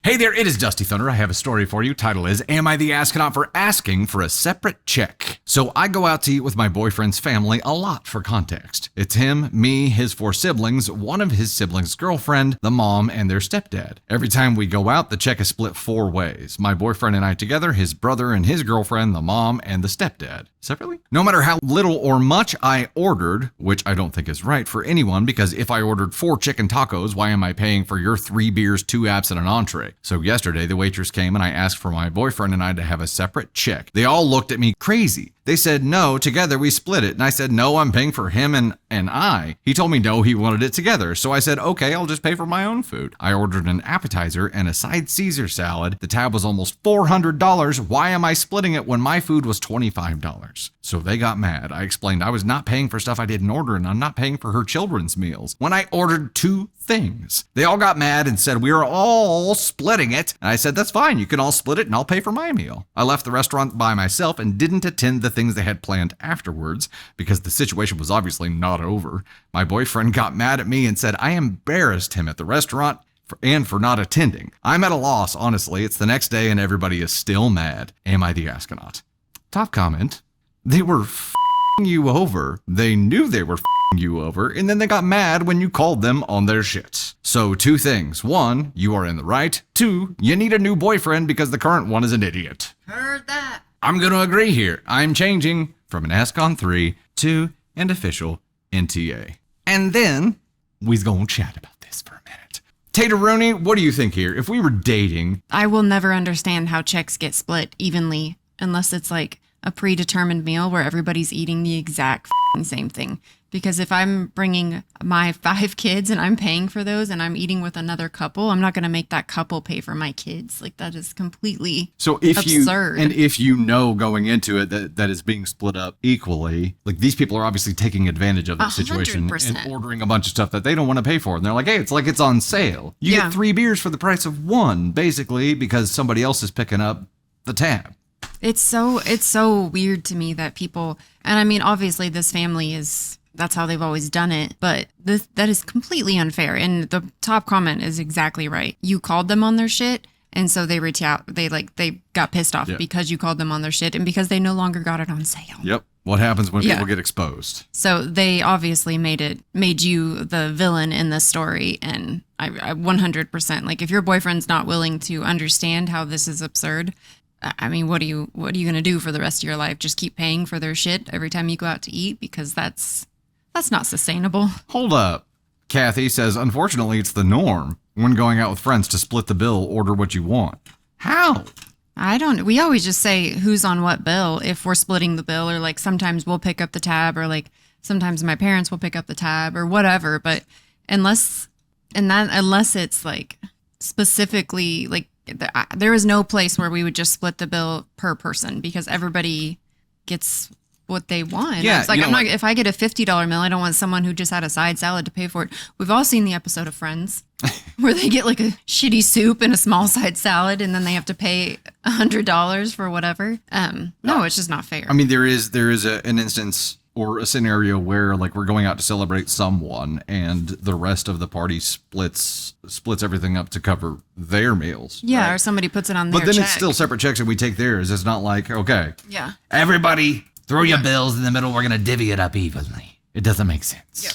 Hey there, it is Dusty Thunder. I have a story for you. Title is, Am I the Astronaut for Asking for a Separate Check? So I go out to eat with my boyfriend's family a lot for context. It's him, me, his 4 siblings, one of his siblings' girlfriend, the mom, and their stepdad. Every time we go out, the check is split 4 ways. My boyfriend and I together, his brother and his girlfriend, the mom, and the stepdad. Separately? No matter how little or much I ordered, which I don't think is right for anyone, because if I ordered 4 chicken tacos, why am I paying for your 3 beers, 2 apps, and an entree? So yesterday, the waitress came and I asked for my boyfriend and I to have a separate check. They all looked at me crazy. They said, no, together we split it. And I said, no, I'm paying for him and I. He told me no, he wanted it together. So I said, okay, I'll just pay for my own food. I ordered an appetizer and a side Caesar salad. The tab was almost $400. Why am I splitting it when my food was $25? So they got mad. I explained I was not paying for stuff I didn't order and I'm not paying for her children's meals when I ordered 2 things. They all got mad and said, we are all splitting it. And I said, that's fine. You can all split it and I'll pay for my meal. I left the restaurant by myself and didn't attend the things they had planned afterwards because the situation was obviously not over. My boyfriend got mad at me and said I embarrassed him at the restaurant for not attending. I'm at a loss, honestly. It's the next day and everybody is still mad. Am I the astronaut? Top comment. They were f***ing you over. They knew they were f***ing you over, and then they got mad when you called them on their shit. So 2 things. 1, you are in the right. 2, you need a new boyfriend because the current one is an idiot. Heard that. I'm going to agree here. I'm changing from an Ask on 3 to an official NTA. And then we's going to chat about this for a minute. Tater Rooney, what do you think here? If we were dating... I will never understand how checks get split evenly unless it's like a predetermined meal where everybody's eating the exact same thing. Because if I'm bringing my 5 kids and I'm paying for those and I'm eating with another couple, I'm not going to make that couple pay for my kids. Like, that is completely absurd. If you know going into it that is being split up equally, like these people are obviously taking advantage of the situation 100%. and ordering a bunch of stuff that they don't want to pay for. And they're like, hey, it's like it's on sale. You get 3 beers for the price of 1, basically, because somebody else is picking up the tab. It's so weird to me that people, and I mean, obviously this family that's how they've always done it, but that is completely unfair. And the top comment is exactly right. You called them on their shit, and so they they got pissed off because you called them on their shit and because they no longer got it on sale. Yep. What happens when people get exposed? So they obviously made you the villain in this story, and I 100%, like, if your boyfriend's not willing to understand how this is absurd, I mean, what are you going to do for the rest of your life? Just keep paying for their shit every time you go out to eat? Because that's not sustainable. Hold up. Kathy says, unfortunately, it's the norm when going out with friends to split the bill, order what you want. How? We always just say who's on what bill if we're splitting the bill, or like sometimes we'll pick up the tab, or like sometimes my parents will pick up the tab or whatever. But unless it's like specifically like, there is no place where we would just split the bill per person because everybody gets what they want. Yeah, it's like, if I get a $50 meal, I don't want someone who just had a side salad to pay for it. We've all seen the episode of Friends where they get like a shitty soup and a small side salad and then they have to pay $100 for whatever. No, it's just not fair. I mean, there is an instance or a scenario where like we're going out to celebrate someone and the rest of the party splits everything up to cover their meals. Yeah, right? Or somebody puts it on their check. But then it's still separate checks and we take theirs. It's not like, okay, yeah, everybody throw your bills in the middle. We're going to divvy it up evenly. It doesn't make sense. Yeah.